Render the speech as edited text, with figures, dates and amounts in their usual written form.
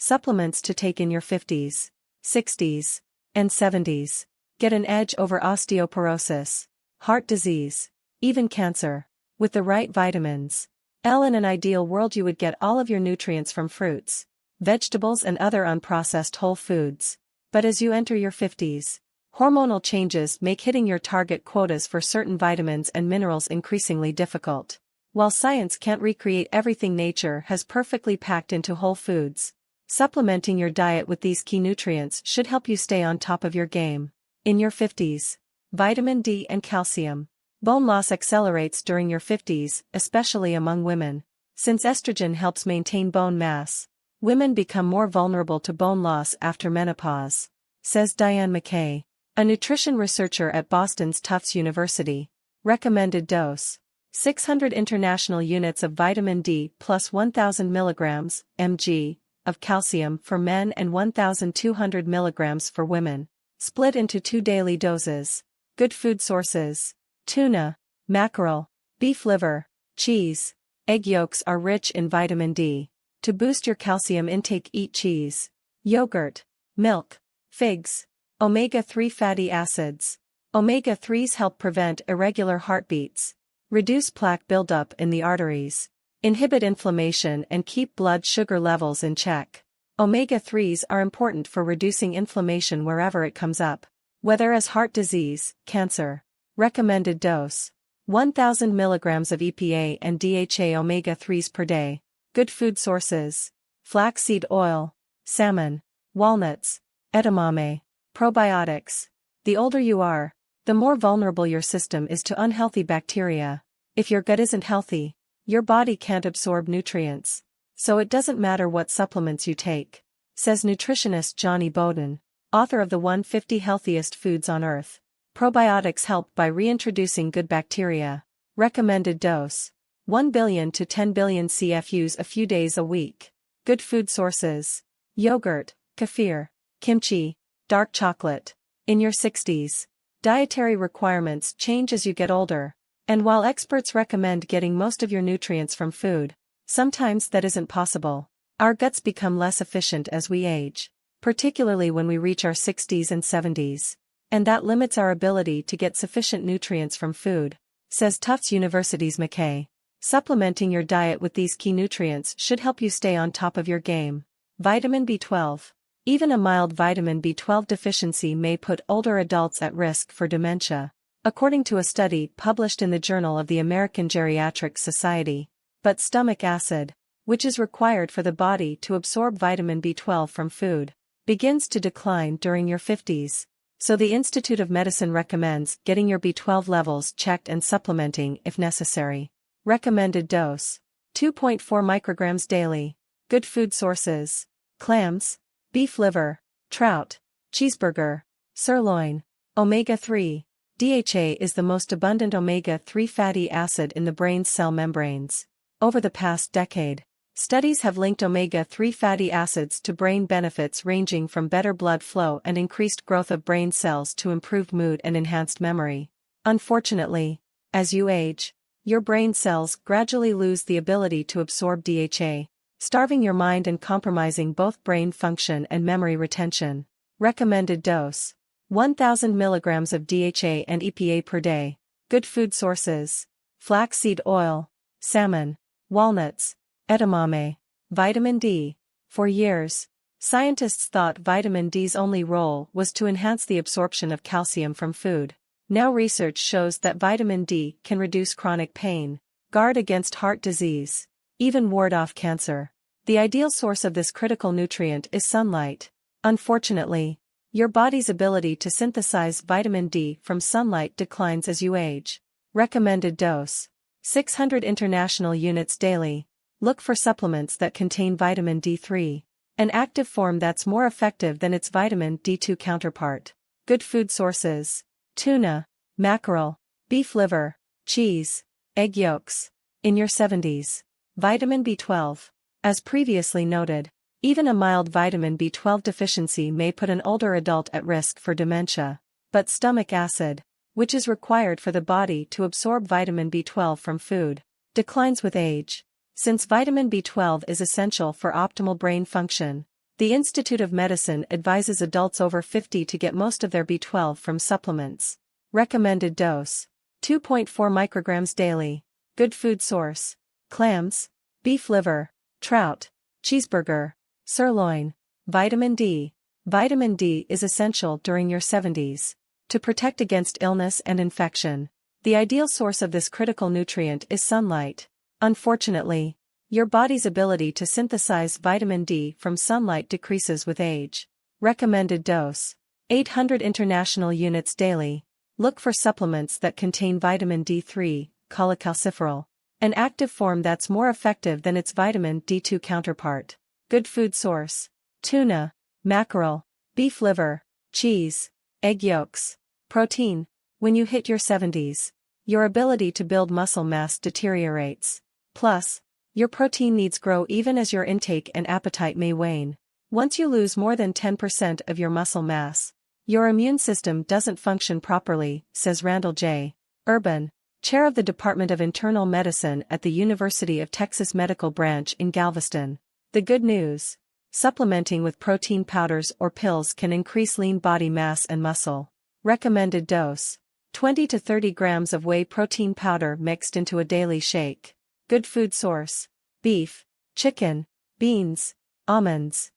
Supplements to take in your 50s, 60s, and 70s. Get an edge over osteoporosis, heart disease, even cancer. With the right vitamins. In an ideal world you would get all of your nutrients from fruits, vegetables and other unprocessed whole foods. But as you enter your 50s, hormonal changes make hitting your target quotas for certain vitamins and minerals increasingly difficult. While science can't recreate everything nature has perfectly packed into whole foods, supplementing your diet with these key nutrients should help you stay on top of your game. In your 50s, vitamin D and calcium. Bone loss accelerates during your 50s, especially among women. Since estrogen helps maintain bone mass, women become more vulnerable to bone loss after menopause, says Diane McKay, a nutrition researcher at Boston's Tufts University. Recommended dose: 600 international units of vitamin D plus 1,000 mg (mg) of calcium for men and 1,200 mg for women, split into 2 daily doses. Good food sources: tuna, mackerel, beef liver, cheese, egg yolks are rich in vitamin D. To boost your calcium intake, eat cheese, yogurt, milk, figs. Omega-3 fatty acids. Omega-3s help prevent irregular heartbeats, reduce plaque buildup in the arteries, inhibit inflammation and keep blood sugar levels in check. Omega-3s are important for reducing inflammation wherever it comes up, whether as heart disease, cancer. Recommended dose: 1,000 mg of EPA and DHA omega-3s per day. Good food sources: flaxseed oil, salmon, walnuts, edamame. Probiotics. The older you are, the more vulnerable your system is to unhealthy bacteria. If your gut isn't healthy, your body can't absorb nutrients. So it doesn't matter what supplements you take, says nutritionist Johnny Bowden, author of the 150 Healthiest Foods on Earth. Probiotics help by reintroducing good bacteria. Recommended dose: 1 billion to 10 billion CFUs a few days a week. Good food sources: yogurt, kefir, kimchi, dark chocolate. In your 60s, dietary requirements change as you get older, and while experts recommend getting most of your nutrients from food, sometimes that isn't possible. Our guts become less efficient as we age, particularly when we reach our 60s and 70s. And that limits our ability to get sufficient nutrients from food, says Tufts University's McKay. Supplementing your diet with these key nutrients should help you stay on top of your game. Vitamin B12. Even a mild vitamin B12 deficiency may put older adults at risk for dementia, according to a study published in the Journal of the American Geriatric Society. But stomach acid, which is required for the body to absorb vitamin B12 from food, begins to decline during your 50s. So the Institute of Medicine recommends getting your B12 levels checked and supplementing if necessary. Recommended dose: 2.4 micrograms daily. Good food sources: clams, beef liver, trout, cheeseburger, sirloin. Omega-3. DHA is the most abundant omega-3 fatty acid in the brain's cell membranes. Over the past decade, studies have linked omega-3 fatty acids to brain benefits ranging from better blood flow and increased growth of brain cells to improved mood and enhanced memory. Unfortunately, as you age, your brain cells gradually lose the ability to absorb DHA, starving your mind and compromising both brain function and memory retention. Recommended dose: 1,000 mg of DHA and EPA per day. Good food sources: flaxseed oil, salmon, walnuts, edamame. Vitamin D. For years, scientists thought vitamin D's only role was to enhance the absorption of calcium from food. Now research shows that vitamin D can reduce chronic pain, guard against heart disease, even ward off cancer. The ideal source of this critical nutrient is sunlight. Unfortunately, your body's ability to synthesize vitamin D from sunlight declines as you age. Recommended dose: 600 international units daily. Look for supplements that contain vitamin D3, an active form that's more effective than its vitamin D2 counterpart. Good food sources: tuna, mackerel, beef liver, cheese, egg yolks. In your 70s, vitamin B12. As previously noted, even a mild vitamin B12 deficiency may put an older adult at risk for dementia. But stomach acid, which is required for the body to absorb vitamin B12 from food, declines with age. Since vitamin B12 is essential for optimal brain function, The Institute of Medicine advises adults over 50 to get most of their B12 from supplements. Recommended dose: 2.4 micrograms daily. Good food source: clams, beef liver, trout, cheeseburger, sirloin. Vitamin D. Vitamin D is essential during your 70s. To protect against illness and infection, the ideal source of this critical nutrient is sunlight. Unfortunately, your body's ability to synthesize vitamin D from sunlight decreases with age. Recommended dose: 800 international units daily. Look for supplements that contain vitamin D3, cholecalciferol, an active form that's more effective than its vitamin D2 counterpart. Good food source: tuna, mackerel, beef liver, cheese, egg yolks. Protein. When you hit your 70s, your ability to build muscle mass deteriorates. Plus, your protein needs grow even as your intake and appetite may wane. Once you lose more than 10% of your muscle mass, your immune system doesn't function properly, says Randall J. Urban, chair of the Department of Internal Medicine at the University of Texas Medical Branch in Galveston. The good news: supplementing with protein powders or pills can increase lean body mass and muscle. Recommended dose: 20 to 30 grams of whey protein powder mixed into a daily shake. Good food source: beef, chicken, beans, almonds.